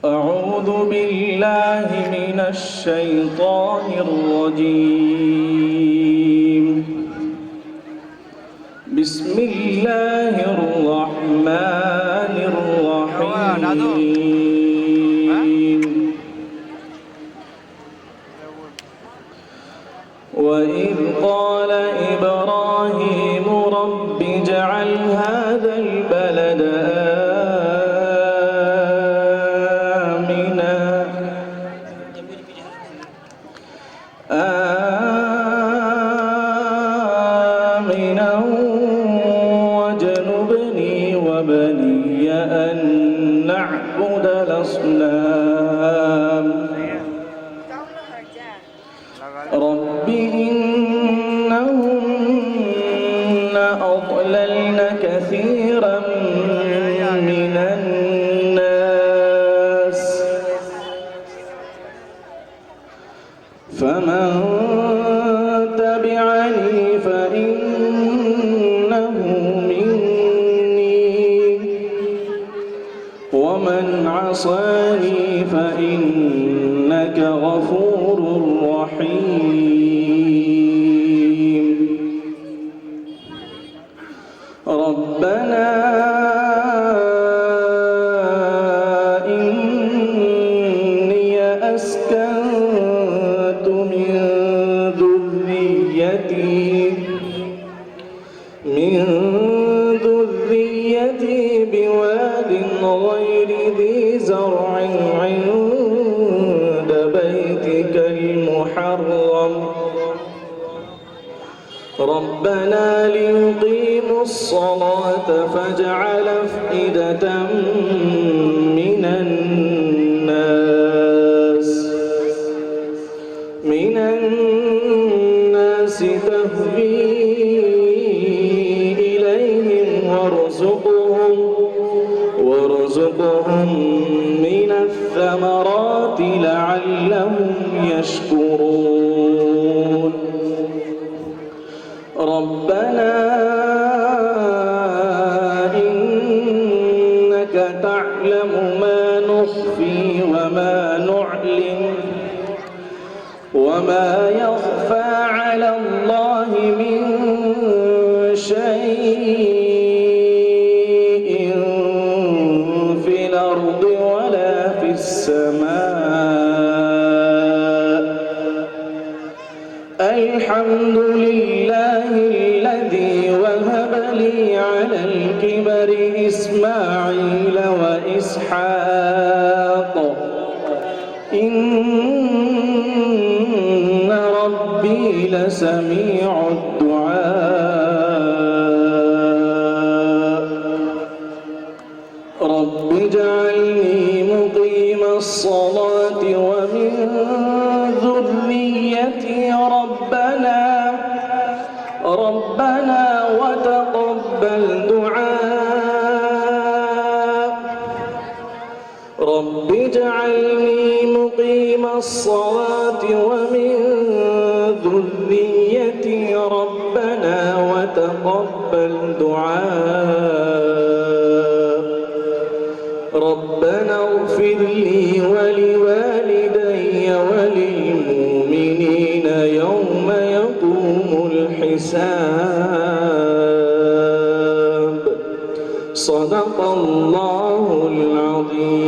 أعوذ بالله من الشيطان الرجيم. بسم الله الرحمن الرحيم. وإذ قال إبراهيم رب اجعل هذا البلد آمنا واجنبني وبني أن نعبد الأصنام رب إنهن أضللن كثيرا من الناس فمن تبعني فإنه مني ومن عصاني فإنك غفور رحيم ربنا إني أسكنت من ذريتي بواد غير ذي زرع عند بيتك المحرم ربنا ليقيموا الصلاة فاجعل أفئدة من الناس تهوي إليهم وارزقهم من الثمرات لعلهم يشكرون ربنا إنك تعلم ما نخفي وما نعلن وما يخفى على الله من شيء في الأرض ولا في السماء الحمد لله الذي وهب لي على الكبر إسماعيل وإسحاق إن ربي لسميع الدعاء رب اجعلني مقيم الصلاة ومن ذريتي ربنا وتقبل دعاء رب اجعلني مقيم الصلاة ومن ذريتي ربنا وتقبل دعاء ربنا اغفر لي ولوالدي وللمؤمنين يوم يقوم الحساب صدق الله العظيم.